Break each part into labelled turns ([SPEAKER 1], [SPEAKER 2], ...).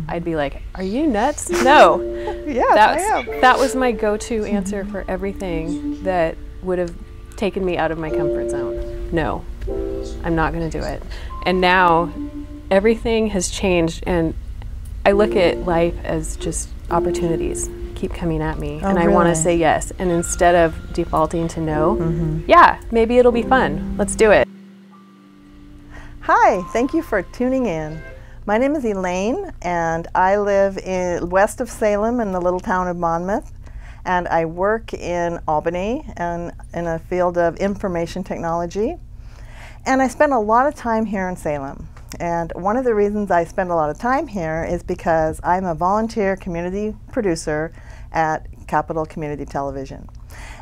[SPEAKER 1] I'd be like, are you nuts? No.
[SPEAKER 2] Yes, I am.
[SPEAKER 1] That was my go-to answer for everything that would have taken me out of my comfort zone. No, I'm not going to do it. And now everything has changed, and I look at life as just opportunities keep coming at me, and I want to say yes. And instead of defaulting to no, yeah, maybe it'll be fun. Let's do it.
[SPEAKER 2] Hi, thank you for tuning in. My name is Elaine, and I live west of Salem in the little town of Monmouth, and I work in Albany and in a field of information technology. And I spend a lot of time here in Salem. And one of the reasons I spend a lot of time here is because I'm a volunteer community producer at Capital Community Television.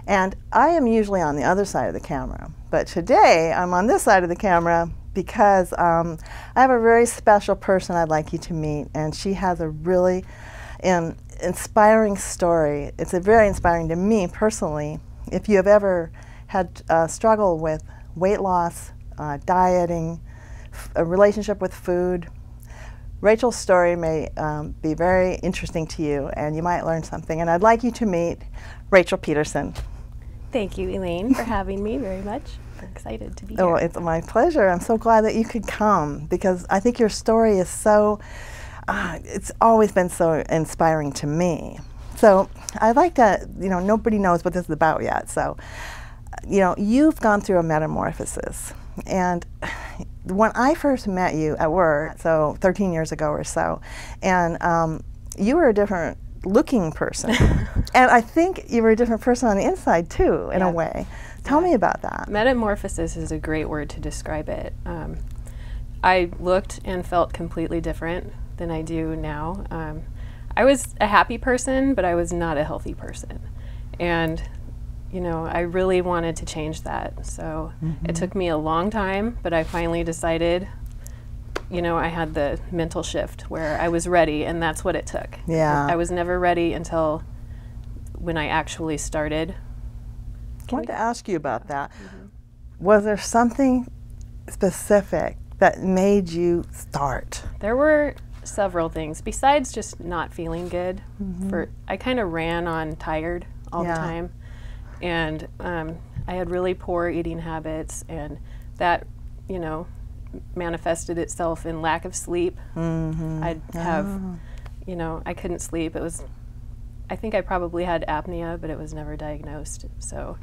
[SPEAKER 2] And I am usually on the other side of the camera, but today I'm on this side of the camera because I have a very special person I'd like you to meet, and she has a really inspiring story. It's very inspiring to me personally. If you have ever had struggle with weight loss, dieting, a relationship with food, Rachel's story may be very interesting to you, and you might learn something. And I'd like you to meet Rachel Peterson.
[SPEAKER 1] Thank you, Elaine, for having me very much. I'm excited to be here.
[SPEAKER 2] Oh, it's my pleasure. I'm so glad that you could come, because I think your story is so, it's always been so inspiring to me. So I'd like to, nobody knows what this is about yet. So, you've gone through a metamorphosis. And when I first met you at work, so 13 years ago or so, and you were a different looking person. And I think you were a different person on the inside too, in a way. Tell me about that.
[SPEAKER 1] Metamorphosis is a great word to describe it. I looked and felt completely different than I do now. I was a happy person, but I was not a healthy person. And I really wanted to change that. So it took me a long time, but I finally decided, I had the mental shift where I was ready, and that's what it took.
[SPEAKER 2] Yeah.
[SPEAKER 1] I was never ready until when I actually started.
[SPEAKER 2] I wanted to ask you about that. Was there something specific that made you start?
[SPEAKER 1] There were several things besides just not feeling good. I kind of ran on tired all the time. And I had really poor eating habits, and that, manifested itself in lack of sleep. I'd have, I couldn't sleep. I think I probably had apnea, but it was never diagnosed. So,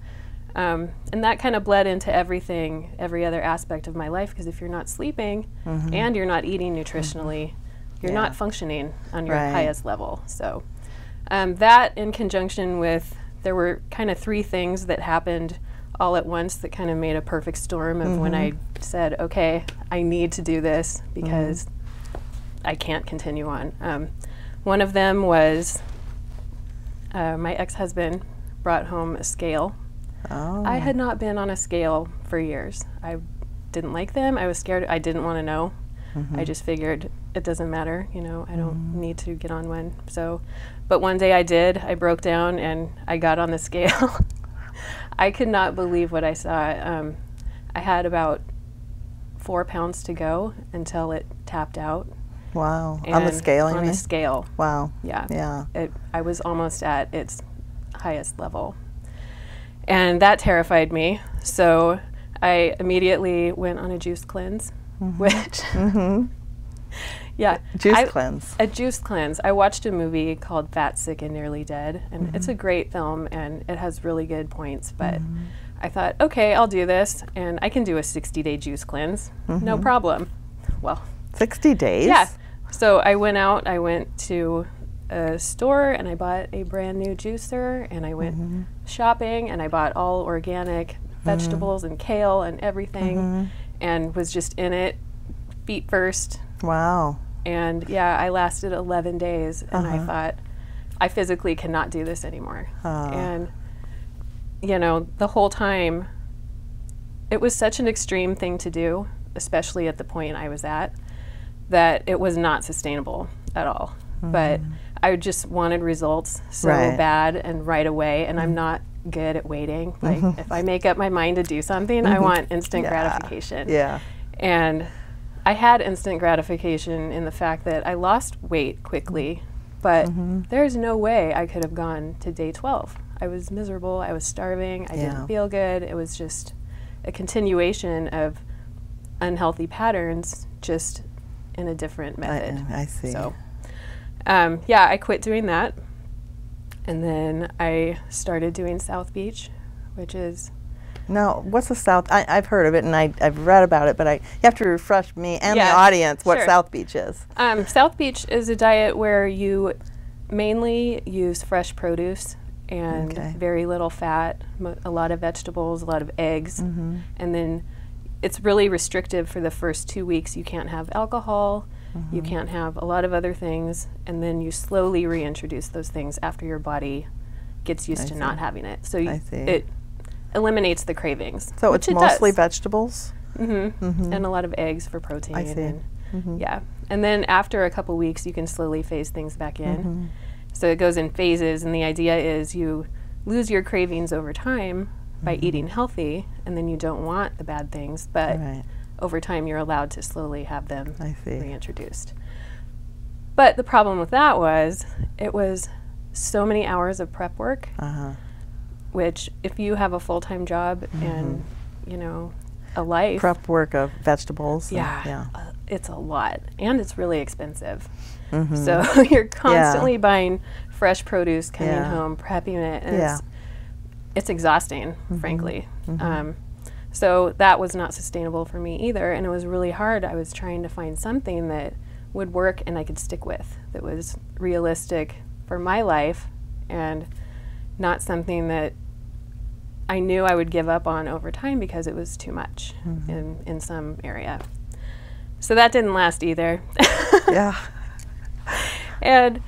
[SPEAKER 1] and that kind of bled into every other aspect of my life, because if you're not sleeping and you're not eating nutritionally, you're not functioning on your highest level. So that, in conjunction with, there were kind of three things that happened all at once that kind of made a perfect storm of when I said, okay, I need to do this because I can't continue on. One of them was my ex-husband brought home a scale. I had not been on a scale for years. I didn't like them. I was scared. I didn't want to know. I just figured it doesn't matter, I don't need to get on one. So, but one day I did. I broke down and I got on the scale. I could not believe what I saw. I had about 4 pounds to go until it tapped out.
[SPEAKER 2] Wow. On the scale, you mean?
[SPEAKER 1] On the scale.
[SPEAKER 2] Wow.
[SPEAKER 1] Yeah.
[SPEAKER 2] Yeah.
[SPEAKER 1] I was almost at its highest level. And that terrified me. So I immediately went on a juice cleanse. Which,
[SPEAKER 2] juice cleanse.
[SPEAKER 1] A juice cleanse. I watched a movie called Fat, Sick, and Nearly Dead, and it's a great film, and it has really good points, but I thought, okay, I'll do this, and I can do a 60-day juice cleanse, no problem. Well,
[SPEAKER 2] 60 days?
[SPEAKER 1] Yeah. So I went to a store, and I bought a brand new juicer, and I went shopping, and I bought all organic vegetables and kale and everything. And was just in it, feet first.
[SPEAKER 2] Wow.
[SPEAKER 1] And I lasted 11 days, and I thought, I physically cannot do this anymore. And, the whole time, it was such an extreme thing to do, especially at the point I was at, that it was not sustainable at all. But I just wanted results so bad and right away, and I'm not good at waiting. Like, if I make up my mind to do something, I want instant gratification. Yeah. And I had instant gratification in the fact that I lost weight quickly, but there's no way I could have gone to day 12. I was miserable, I was starving, I didn't feel good. It was just a continuation of unhealthy patterns, just in a different method.
[SPEAKER 2] I see.
[SPEAKER 1] So, yeah, I quit doing that. And then I started doing South Beach, which is...
[SPEAKER 2] Now, what's the South? I've heard of it, and I've read about it, but you have to refresh me and the audience what South Beach is.
[SPEAKER 1] South Beach is a diet where you mainly use fresh produce and very little fat, a lot of vegetables, a lot of eggs, and then it's really restrictive for the first 2 weeks. You can't have alcohol, you can't have a lot of other things, and then you slowly reintroduce those things after your body gets used to not having it. So it eliminates the cravings.
[SPEAKER 2] So it's mostly vegetables?
[SPEAKER 1] And a lot of eggs for protein.
[SPEAKER 2] I see.
[SPEAKER 1] And, yeah. And then after a couple weeks, you can slowly phase things back in. So it goes in phases, and the idea is you lose your cravings over time by eating healthy, and then you don't want the bad things, but over time you're allowed to slowly have them reintroduced. But the problem with that was it was so many hours of prep work, which if you have a full-time job and, you know, a life.
[SPEAKER 2] Prep work of vegetables.
[SPEAKER 1] It's a lot, and it's really expensive. So you're constantly buying fresh produce, coming home, prepping it, and it's exhausting, frankly. So that was not sustainable for me either, and it was really hard. I was trying to find something that would work and I could stick with, that was realistic for my life and not something that I knew I would give up on over time because it was too much in some area. So that didn't last either. And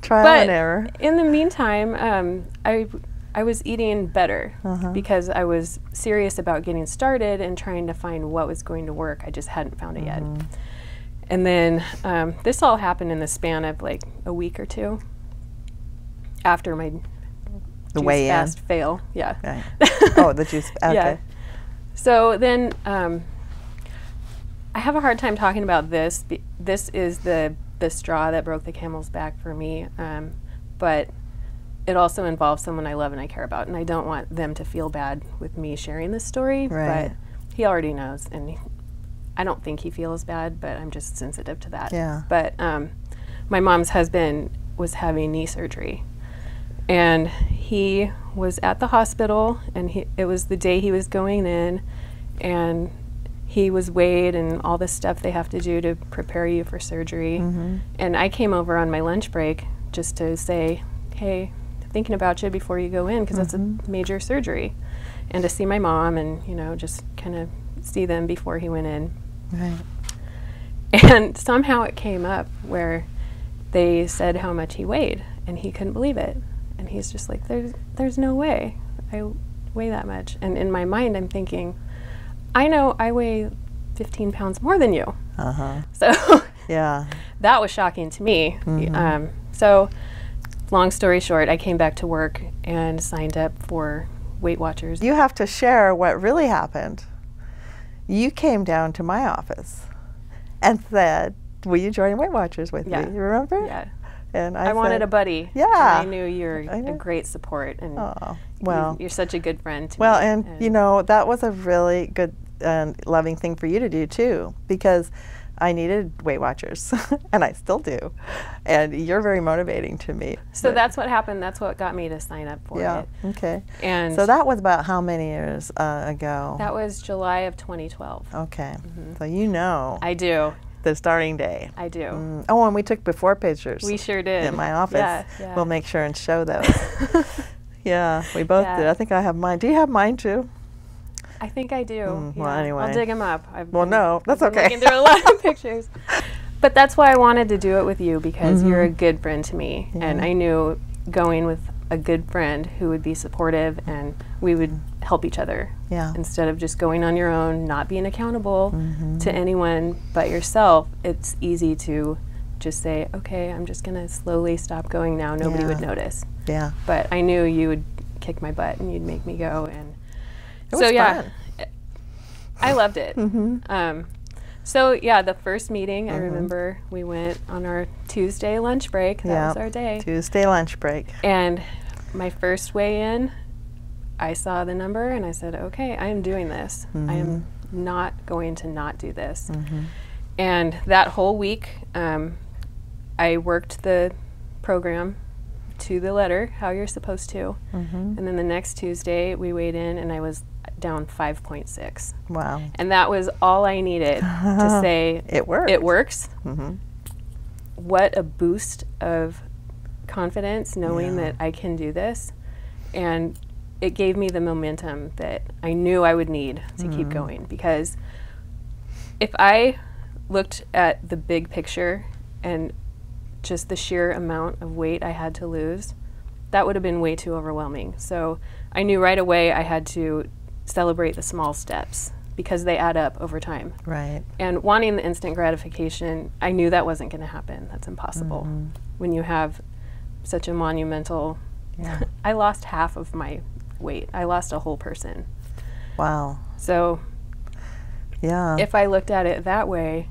[SPEAKER 2] trial and error.
[SPEAKER 1] In the meantime, I was eating better because I was serious about getting started and trying to find what was going to work. I just hadn't found it yet. And then this all happened in the span of like a week or two after my juice fast fail.
[SPEAKER 2] Oh, the juice. Okay.
[SPEAKER 1] So then I have a hard time talking about this. This is the straw that broke the camel's back for me, but it also involves someone I love and I care about, and I don't want them to feel bad with me sharing this story, but he already knows, and I don't think he feels bad, but I'm just sensitive to that. But my mom's husband was having knee surgery, and he was at the hospital, and it was the day he was going in, and he was weighed and all this stuff they have to do to prepare you for surgery. And I came over on my lunch break just to say, hey, thinking about you before you go in, because it's a major surgery, and to see my mom and, you know, just kind of see them before he went in. And somehow it came up where they said how much he weighed, and he couldn't believe it. And he's just like, there's no way I weigh that much. And in my mind, I'm thinking, I know I weigh 15 pounds more than you. So that was shocking to me. So long story short, I came back to work and signed up for Weight Watchers.
[SPEAKER 2] You have to share what really happened. You came down to my office and said, will you join Weight Watchers with me? You remember?
[SPEAKER 1] Yeah.
[SPEAKER 2] And
[SPEAKER 1] I wanted a buddy.
[SPEAKER 2] Yeah.
[SPEAKER 1] And I knew you're a great support, and you're such a good friend to me.
[SPEAKER 2] And you know, that was a really good and loving thing for you to do too, because I needed Weight Watchers, and I still do, and you're very motivating to me.
[SPEAKER 1] So that's what happened. That's what got me to sign up for it.
[SPEAKER 2] Okay.
[SPEAKER 1] And
[SPEAKER 2] so that was about how many years ago?
[SPEAKER 1] That was July of 2012.
[SPEAKER 2] Okay. So you know.
[SPEAKER 1] I do.
[SPEAKER 2] The starting day.
[SPEAKER 1] I do.
[SPEAKER 2] Oh, and we took before pictures.
[SPEAKER 1] We sure did.
[SPEAKER 2] In my office. We'll make sure and show those. We both did. I think I have mine. Do you have mine too?
[SPEAKER 1] I think I do.
[SPEAKER 2] Well, anyway.
[SPEAKER 1] I'll dig them up.
[SPEAKER 2] That's okay.
[SPEAKER 1] Looking through a lot of pictures. But that's why I wanted to do it with you, because you're a good friend to me. And I knew going with a good friend who would be supportive, and we would help each other. Instead of just going on your own, not being accountable to anyone but yourself, it's easy to just say, okay, I'm just going to slowly stop going now. Nobody would notice. But I knew you would kick my butt and you'd make me go. And
[SPEAKER 2] it was fun.
[SPEAKER 1] I loved it. So yeah, the first meeting, I remember we went on our Tuesday lunch break. That was our day.
[SPEAKER 2] Tuesday lunch break.
[SPEAKER 1] And my first way in, I saw the number and I said, okay, I am doing this. I am not going to not do this. And that whole week, I worked the program to the letter, how you're supposed to. And then the next Tuesday, we weighed in and I was down 5.6.
[SPEAKER 2] Wow.
[SPEAKER 1] And that was all I needed to say,
[SPEAKER 2] it works.
[SPEAKER 1] It works. What a boost of confidence knowing that I can do this. And it gave me the momentum that I knew I would need to keep going. Because if I looked at the big picture and just the sheer amount of weight I had to lose, that would have been way too overwhelming. So I knew right away I had to celebrate the small steps because they add up over time.
[SPEAKER 2] Right.
[SPEAKER 1] And wanting the instant gratification, I knew that wasn't going to happen. That's impossible. When you have such a monumental, I lost half of my weight. I lost a whole person.
[SPEAKER 2] Wow.
[SPEAKER 1] So
[SPEAKER 2] yeah,
[SPEAKER 1] if I looked at it that way,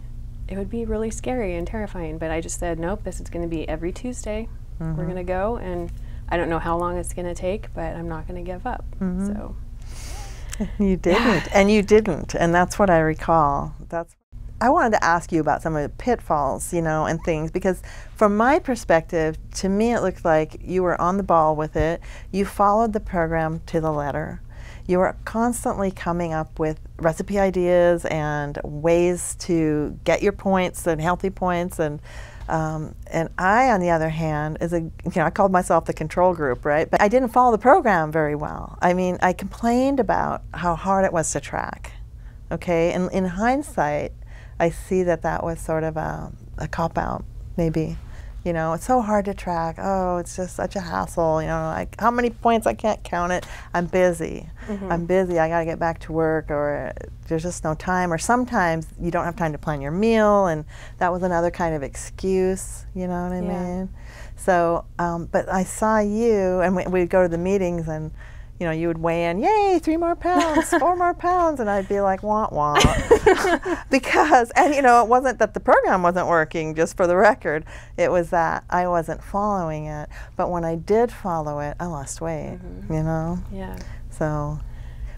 [SPEAKER 1] it would be really scary and terrifying. But I just said, nope, this is going to be every Tuesday. We're going to go, and I don't know how long it's going to take, but I'm not going to give up. So
[SPEAKER 2] you didn't, and you didn't, and that's what I recall. I wanted to ask you about some of the pitfalls, you know, and things, because from my perspective, to me it looked like you were on the ball with it. You followed the program to the letter. You were constantly coming up with recipe ideas and ways to get your points and healthy points, and I, on the other hand, I called myself the control group, right? But I didn't follow the program very well. I mean, I complained about how hard it was to track. Okay, and in hindsight, I see that was sort of a cop-out, maybe. You know, it's so hard to track. Oh, it's just such a hassle. You know, like how many points, I can't count it. I'm busy. I'm busy. I got to get back to work, or there's just no time. Or sometimes you don't have time to plan your meal, and that was another kind of excuse. You know what I mean? So, but I saw you, and we'd go to the meetings, and you know, you would weigh in, yay, 3 more pounds, 4 more pounds, and I'd be like, wah, wah. Because, and you know, it wasn't that the program wasn't working, just for the record. It was that I wasn't following it. But when I did follow it, I lost weight, you know?
[SPEAKER 1] Yeah.
[SPEAKER 2] So,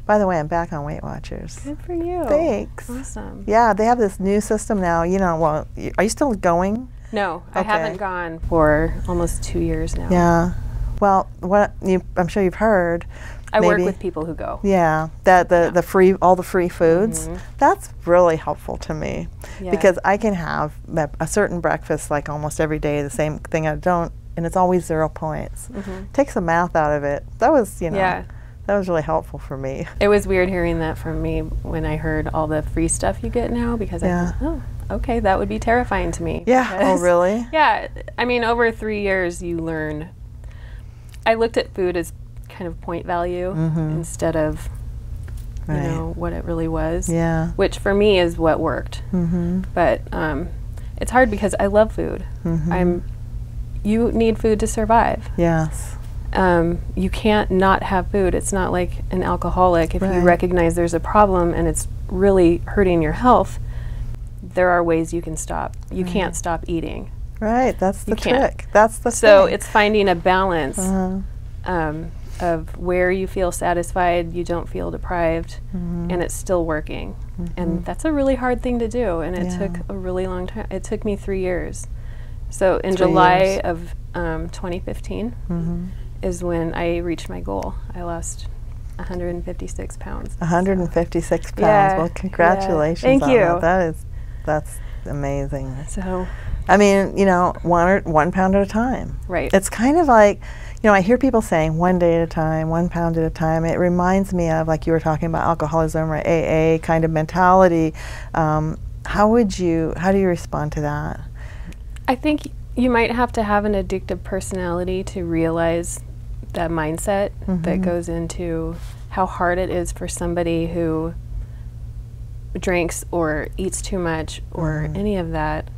[SPEAKER 2] by the way, I'm back on Weight Watchers.
[SPEAKER 1] Good for you.
[SPEAKER 2] Thanks.
[SPEAKER 1] Awesome.
[SPEAKER 2] Yeah, they have this new system now, you know, well, are you still going?
[SPEAKER 1] No, I haven't gone for almost 2 years now.
[SPEAKER 2] Yeah. Well, I'm sure you've heard.
[SPEAKER 1] I work with people who go.
[SPEAKER 2] Yeah, the free, all the free foods. That's really helpful to me because I can have a certain breakfast like almost every day, the same thing I don't, and it's always 0 points. Take some math out of it. That was, you know, that was really helpful for me.
[SPEAKER 1] It was weird hearing that from me when I heard all the free stuff you get now, because I thought, oh, okay, that would be terrifying to me.
[SPEAKER 2] Yeah. Oh, really?
[SPEAKER 1] Yeah. I mean, over 3 years, you learn. I looked at food as kind of point value instead of, you know, what it really was. Yeah. Which for me is what worked. But it's hard because I love food. You need food to survive.
[SPEAKER 2] Yes.
[SPEAKER 1] You can't not have food. It's not like an alcoholic. If you recognize there's a problem and it's really hurting your health, there are ways you can stop. You can't stop eating.
[SPEAKER 2] Right, that's the trick. That's the
[SPEAKER 1] So
[SPEAKER 2] thing.
[SPEAKER 1] it's finding a balance of where you feel satisfied, you don't feel deprived, and it's still working. And that's a really hard thing to do, and it took a really long time. It took me 3 years. So in July of 2015 is when I reached my goal. I lost 156 pounds.
[SPEAKER 2] 156 pounds.
[SPEAKER 1] Yeah,
[SPEAKER 2] well, congratulations.
[SPEAKER 1] Thank you.
[SPEAKER 2] That's amazing.
[SPEAKER 1] So,
[SPEAKER 2] I mean, you know, 1 pound at a time.
[SPEAKER 1] Right.
[SPEAKER 2] It's kind of like, you know, I hear people saying 1 day at a time, 1 pound at a time. It reminds me of, like you were talking about, alcoholism or AA kind of mentality. How do you respond to that?
[SPEAKER 1] I think you might have to have an addictive personality to realize that mindset that goes into how hard it is for somebody who drinks or eats too much or any of that.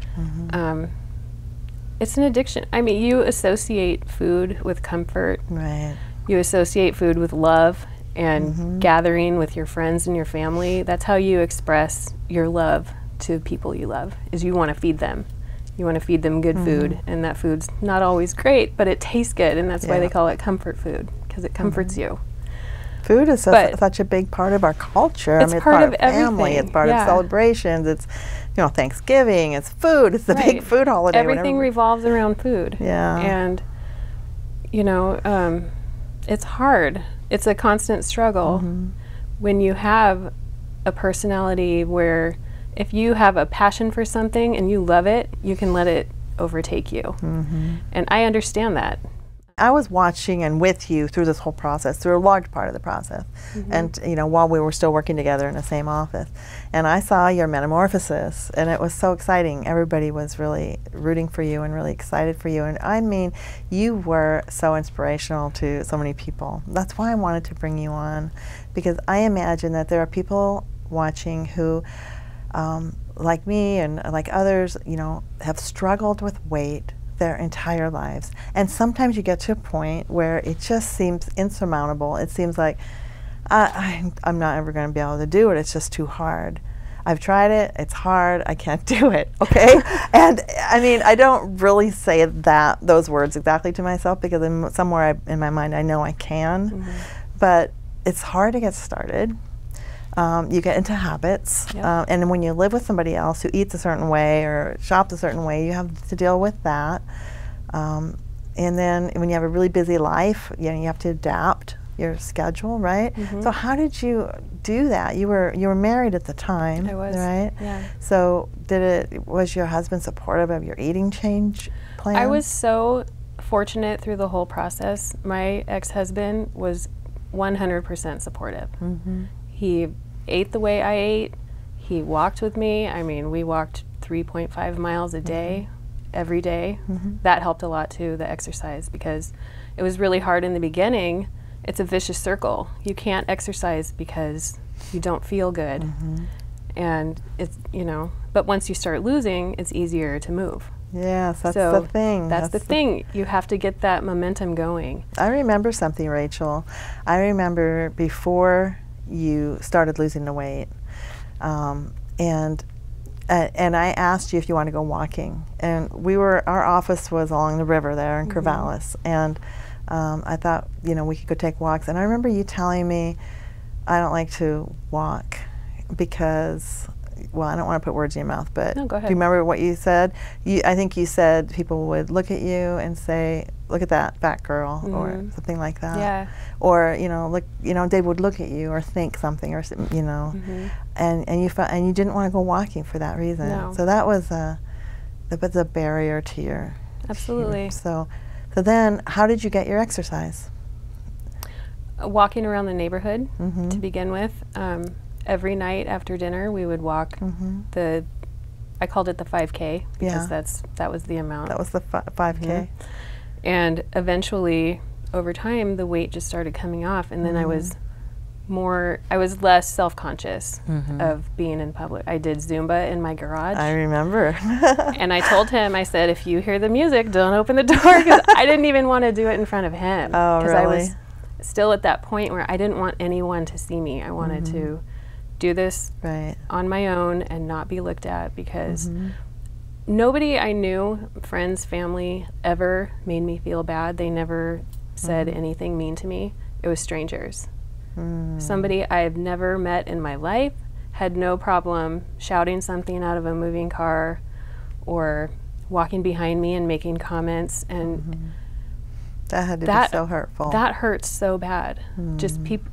[SPEAKER 1] It's an addiction. I mean, you associate food with comfort.
[SPEAKER 2] Right.
[SPEAKER 1] You associate food with love and gathering with your friends and your family. That's how you express your love to people you love, is you want to feed them. You want to feed them good food, and that food's not always great, but it tastes good, and that's why they call it comfort food, because it comforts you.
[SPEAKER 2] Food is such a big part of our culture.
[SPEAKER 1] It's part of
[SPEAKER 2] family.
[SPEAKER 1] everything.
[SPEAKER 2] It's part of celebrations. It's, you know, Thanksgiving. It's food. It's the big food holiday.
[SPEAKER 1] Everything revolves around food.
[SPEAKER 2] Yeah.
[SPEAKER 1] And, you know, it's hard. It's a constant struggle when you have a personality where if you have a passion for something and you love it, you can let it overtake you. And I understand that.
[SPEAKER 2] I was watching and with you through this whole process, through a large part of the process, and you know, while we were still working together in the same office, and I saw your metamorphosis, and it was so exciting. Everybody was really rooting for you and really excited for you, and I mean, you were so inspirational to so many people. That's why I wanted to bring you on, because I imagine that there are people watching who, like me and like others, you know, have struggled with weight their entire lives. And sometimes you get to a point where it just seems insurmountable. It seems like I'm not ever going to be able to do it. It's just too hard. I've tried it. It's hard. I can't do it. Okay? And I mean, I don't really say those words exactly to myself, because somewhere in my mind I know I can. But it's hard to get started. You get into habits, and when you live with somebody else who eats a certain way or shops a certain way, you have to deal with that. And then when you have a really busy life, you know, you have to adapt your schedule, right? So how did you do that? You were married at the time,
[SPEAKER 1] I was,
[SPEAKER 2] right?
[SPEAKER 1] Yeah.
[SPEAKER 2] So was your husband supportive of your eating change plan?
[SPEAKER 1] I was so fortunate through the whole process. My ex-husband was 100% supportive. He ate the way I ate. He walked with me. I mean, we walked 3.5 miles a day, every day. That helped a lot too, the exercise, because it was really hard in the beginning. It's a vicious circle. You can't exercise because you don't feel good. And it's, you know, but once you start losing, it's easier to move.
[SPEAKER 2] Yes, that's the thing.
[SPEAKER 1] That's the thing. You have to get that momentum going. I
[SPEAKER 2] remember something, Rachel. I remember before you started losing the weight, and I asked you if you want to go walking, and our office was along the river there in Corvallis, and I thought, you know, we could go take walks, and I remember you telling me, I don't like to walk because, well, I don't want to put words in your mouth, but
[SPEAKER 1] no, go ahead.
[SPEAKER 2] Do you remember what you said? I think you said people would look at you and say, look at that fat girl, or something like that.
[SPEAKER 1] Yeah.
[SPEAKER 2] Or, you know, they would look at you or think something, or, you know, and you didn't want to go walking for that reason.
[SPEAKER 1] No.
[SPEAKER 2] So that was a barrier to your.
[SPEAKER 1] Absolutely.
[SPEAKER 2] So then, how did you get your exercise?
[SPEAKER 1] Walking around the neighborhood to begin with. Every night after dinner, we would walk I called it the 5K, because that was the amount.
[SPEAKER 2] That was the 5K.
[SPEAKER 1] And eventually, over time, the weight just started coming off, and then I was less self-conscious of being in public. I did Zumba in my garage.
[SPEAKER 2] I remember.
[SPEAKER 1] And I told him, I said, if you hear the music, don't open the door, because I didn't even want to do it in front of him.
[SPEAKER 2] Oh, really?
[SPEAKER 1] Because I was still at that point where I didn't want anyone to see me. I wanted to do this on my own and not be looked at, because nobody I knew, friends, family, ever made me feel bad. They never said anything mean to me. It was strangers. Somebody I've never met in my life had no problem shouting something out of a moving car or walking behind me and making comments, and
[SPEAKER 2] that had to be so hurtful.
[SPEAKER 1] That hurts so bad. Just people,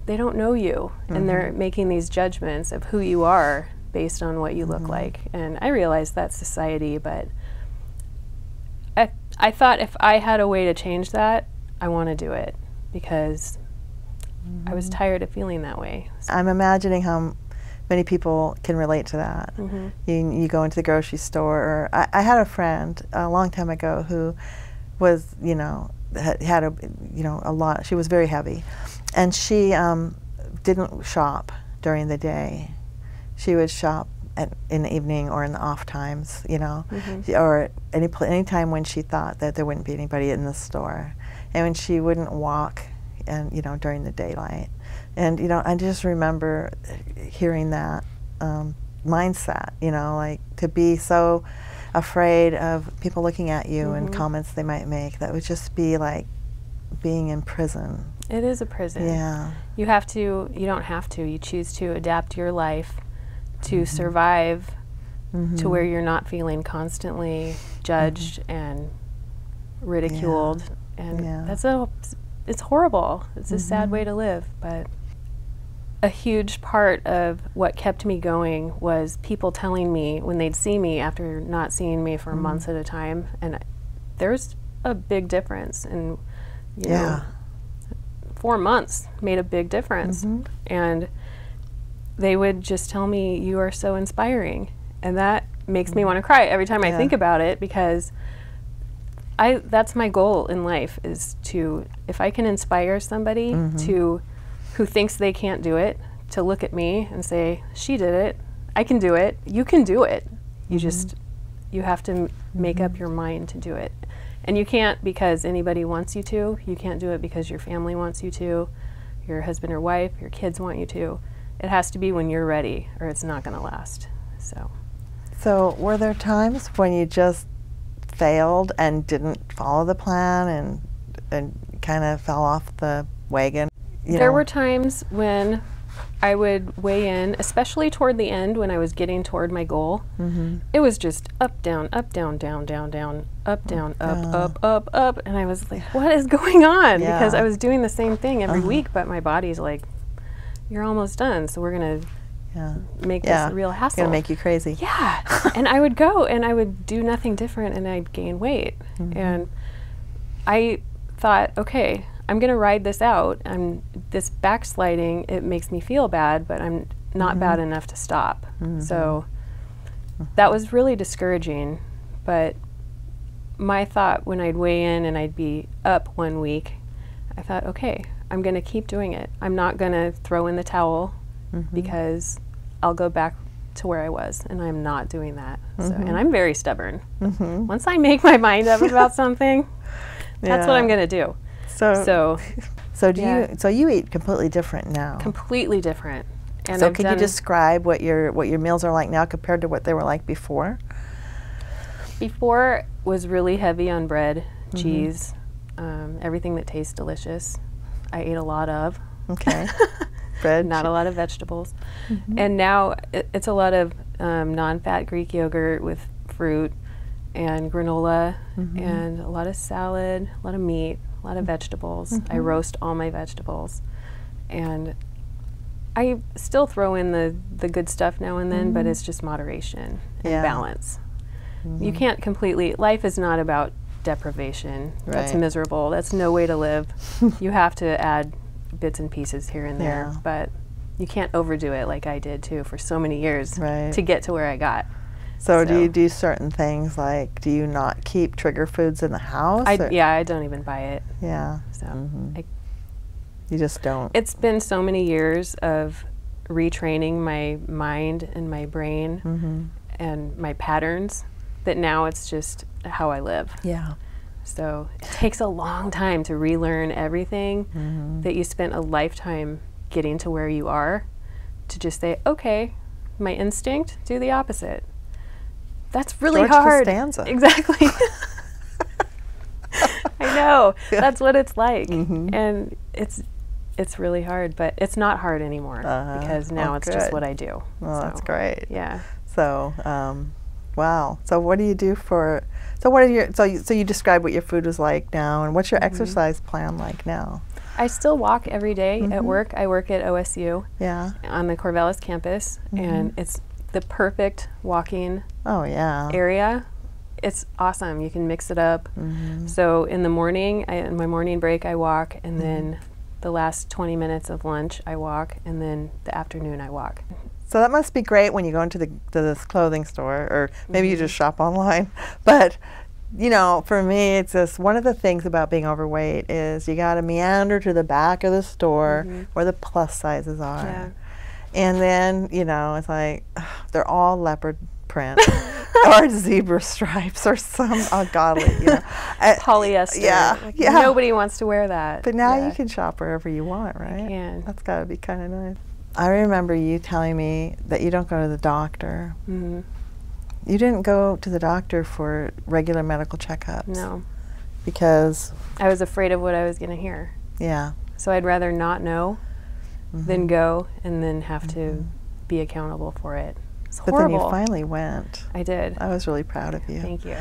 [SPEAKER 1] they don't know you, and they're making these judgments of who you are based on what you look like. And I realize that's society, but I thought if I had a way to change that, I want to do it, because I was tired of feeling that way.
[SPEAKER 2] I'm imagining how many people can relate to that. You go into the grocery store, or I had a friend a long time ago who was, you know, had a, you know, a lot. She was very heavy, and she didn't shop during the day. She would shop in the evening or in the off times, you know, or any time when she thought that there wouldn't be anybody in the store, and when she wouldn't walk, and you know, during the daylight. And you know, I just remember hearing that mindset, you know, like to be so afraid of people looking at you and comments they might make. That would just be like being in prison.
[SPEAKER 1] It is a prison.
[SPEAKER 2] Yeah.
[SPEAKER 1] You have to, you don't have to, you choose to adapt your life to survive to where you're not feeling constantly judged and ridiculed. And that's it's horrible. It's a sad way to live, but a huge part of what kept me going was people telling me when they'd see me after not seeing me for months at a time, and there's a big difference, and you know, 4 months made a big difference. And they would just tell me, you are so inspiring, and that makes me want to cry every time I think about it, because that's my goal in life, is to, if I can inspire somebody to who thinks they can't do it, to look at me and say, she did it, I can do it, you can do it. You just, you have to make up your mind to do it. And you can't because anybody wants you to. You can't do it because your family wants you to, your husband or wife, your kids want you to. It has to be when you're ready, or it's not gonna last, so. So
[SPEAKER 2] were there times when you just failed and didn't follow the plan and kind of fell off the wagon?
[SPEAKER 1] There were times when I would weigh in, especially toward the end when I was getting toward my goal. It was just up, down, down, down, down, up, down, up, and I was like, what is going on? Because I was doing the same thing every week, but my body's like, you're almost done, so we're gonna make this a real hassle.
[SPEAKER 2] Gonna make you crazy.
[SPEAKER 1] Yeah, and I would go and I would do nothing different, and I'd gain weight. And I thought, okay, I'm gonna ride this out. This backsliding, it makes me feel bad, but I'm not bad enough to stop. So that was really discouraging. But my thought when I'd weigh in and I'd be up 1 week, I thought, okay, I'm gonna keep doing it. I'm not gonna throw in the towel because I'll go back to where I was, and I'm not doing that. So, and I'm very stubborn. Once I make my mind up about something, that's what I'm gonna do. So you eat completely different now. Completely different. And
[SPEAKER 2] so can you describe what your meals are like now compared to what they were like before?
[SPEAKER 1] Before was really heavy on bread, cheese, everything that tastes delicious. I ate a lot of.
[SPEAKER 2] Okay. Bread.
[SPEAKER 1] Not a lot of vegetables. And now it's a lot of non-fat Greek yogurt with fruit and granola and a lot of salad, a lot of meat, a lot of vegetables. I roast all my vegetables. And I still throw in the good stuff now and then, but it's just moderation and balance. You can't completely, life is not about deprivation. That's miserable. That's no way to live. You have to add bits and pieces here and there, but you can't overdo it like I did too for so many years to get to where I got.
[SPEAKER 2] So do you do certain things, like do you not keep trigger foods in the house?
[SPEAKER 1] I don't even buy it.
[SPEAKER 2] Yeah.
[SPEAKER 1] So
[SPEAKER 2] you just don't.
[SPEAKER 1] It's been so many years of retraining my mind and my brain and my patterns that now it's just how I live.
[SPEAKER 2] Yeah.
[SPEAKER 1] So it takes a long time to relearn everything that you spent a lifetime getting to where you are, to just say, okay, my instinct, do the opposite. That's really hard.
[SPEAKER 2] Costanza.
[SPEAKER 1] Exactly. I know. That's what it's like. And it's really hard, but it's not hard anymore because now it's just what I do.
[SPEAKER 2] Well, that's great.
[SPEAKER 1] Yeah.
[SPEAKER 2] So, wow. So what do you do for, so what are your, so you describe what your food was like now, and what's your exercise plan like now?
[SPEAKER 1] I still walk every day at work. I work at OSU on the Corvallis campus, and it's the perfect walking area. It's awesome. You can mix it up. So in the morning, in my morning break, I walk, and then the last 20 minutes of lunch, I walk, and then the afternoon, I walk.
[SPEAKER 2] So that must be great when you go into this clothing store, or maybe you just shop online. But, you know, for me, it's just one of the things about being overweight is you got to meander to the back of the store where the plus sizes are.
[SPEAKER 1] Yeah.
[SPEAKER 2] And then, you know, it's like, they're all leopard print or zebra stripes or some ungodly, you know.
[SPEAKER 1] Polyester.
[SPEAKER 2] Yeah.
[SPEAKER 1] Nobody wants to wear that.
[SPEAKER 2] But now you can shop wherever you want, right?
[SPEAKER 1] You can.
[SPEAKER 2] That's got to be kind of nice. I remember you telling me that you don't go to the doctor.
[SPEAKER 1] Mm-hmm.
[SPEAKER 2] You didn't go to the doctor for regular medical checkups.
[SPEAKER 1] No.
[SPEAKER 2] Because
[SPEAKER 1] I was afraid of what I was going to hear.
[SPEAKER 2] Yeah.
[SPEAKER 1] So I'd rather not know than go and then have to be accountable for it. It's horrible.
[SPEAKER 2] But then you finally went.
[SPEAKER 1] I did.
[SPEAKER 2] I was really proud of you.
[SPEAKER 1] Thank you.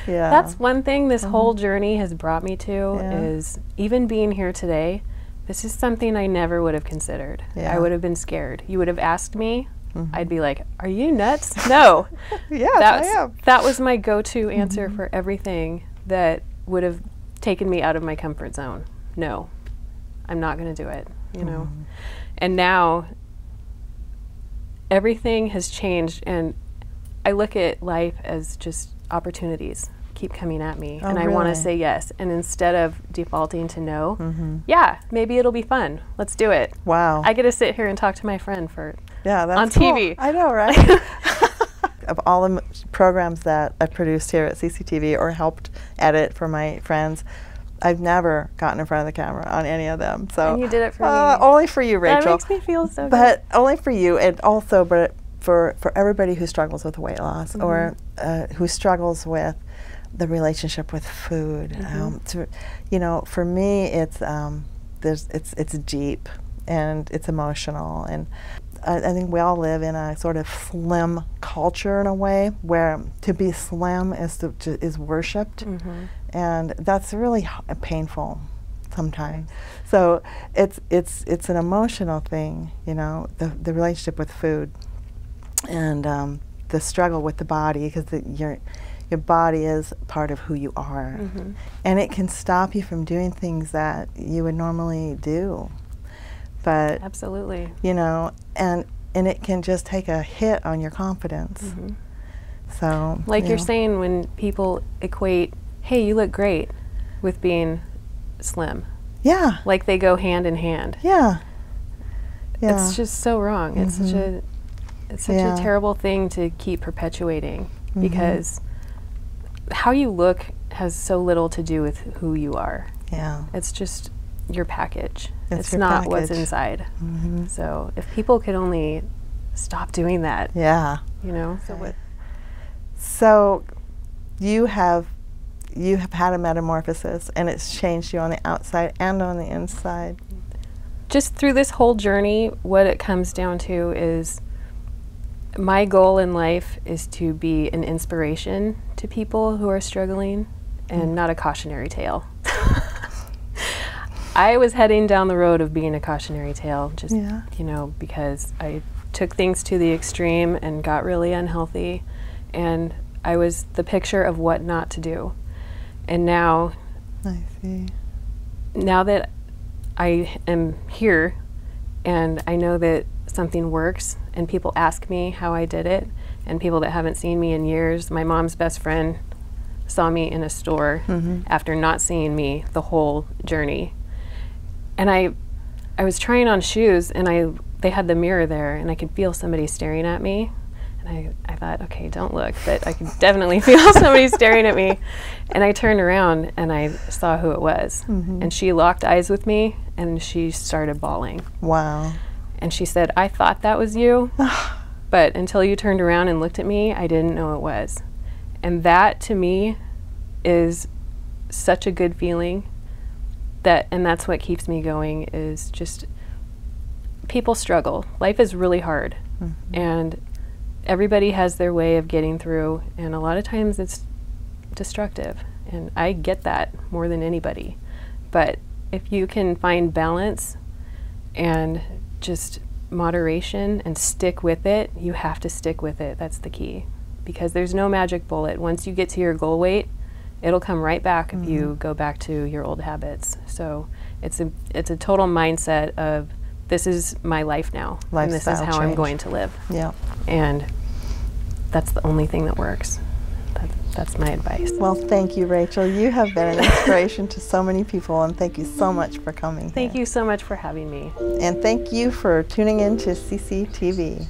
[SPEAKER 2] Yeah.
[SPEAKER 1] That's one thing this whole journey has brought me to is even being here today, this is something I never would have considered.
[SPEAKER 2] Yeah.
[SPEAKER 1] I would have been scared. You would have asked me, I'd be like, are you nuts? No.
[SPEAKER 2] Yes, I am.
[SPEAKER 1] That was my go-to answer for everything that would have taken me out of my comfort zone. No, I'm not going to do it, you know. And now everything has changed, and I look at life as just opportunities keep coming at me, and I want to say yes. And instead of defaulting to no, yeah, maybe it'll be fun. Let's do it.
[SPEAKER 2] Wow.
[SPEAKER 1] I get to sit here and talk to my friend for
[SPEAKER 2] that's
[SPEAKER 1] on
[SPEAKER 2] cool.
[SPEAKER 1] TV.
[SPEAKER 2] I know, right? Of all the programs that I've produced here at CCTV or helped edit for my friends, I've never gotten in front of the camera on any of them. So
[SPEAKER 1] and you did it for me.
[SPEAKER 2] Only for you, Rachel.
[SPEAKER 1] That makes me feel so good.
[SPEAKER 2] But only for you, and also, but for everybody who struggles with weight loss or who struggles with the relationship with food. You know, for me, it's it's deep and it's emotional, and I think we all live in a sort of slim culture in a way where to be slim is worshipped, and that's really painful sometimes. So it's an emotional thing, you know, the relationship with food, and the struggle with the body, because your body is part of who you are, and it can stop you from doing things that you would normally do. But
[SPEAKER 1] absolutely,
[SPEAKER 2] you know, and it can just take a hit on your confidence. So,
[SPEAKER 1] like you're saying, when people equate, "Hey, you look great," with being slim, like they go hand in hand. It's just so wrong. It's such a terrible thing to keep perpetuating, because how you look has so little to do with who you are. It's just your package. It's not what's inside. So if people could only stop doing that. You know. So you have had a metamorphosis, and it's changed you on the outside and on the inside. Just through this whole journey, what it comes down to is my goal in life is to be an inspiration to people who are struggling, and not a cautionary tale. I was heading down the road of being a cautionary tale, just, you know, because I took things to the extreme and got really unhealthy, and I was the picture of what not to do. And now, now that I am here and I know that something works, and people ask me how I did it, and people that haven't seen me in years, my mom's best friend saw me in a store after not seeing me the whole journey. And I was trying on shoes, and they had the mirror there, and I could feel somebody staring at me. And I thought, okay, don't look, but I could definitely feel somebody staring at me. And I turned around, and I saw who it was. And she locked eyes with me, and she started bawling. Wow. And she said, I thought that was you, but until you turned around and looked at me, I didn't know it was. And that, to me, is such a good feeling. And that's what keeps me going, is just people struggle. Life is really hard, and everybody has their way of getting through, and a lot of times it's destructive, and I get that more than anybody. But if you can find balance and just moderation and stick with it, you have to stick with it. That's the key, because there's no magic bullet. Once you get to your goal weight, it'll come right back if you go back to your old habits. So it's a total mindset of, this is my life now, and this is how I'm going to live. And that's the only thing that works. That's my advice. Well, thank you, Rachel. You have been an inspiration to so many people, and thank you so much for coming. Thank you so much for having me. And thank you for tuning in to CCTV.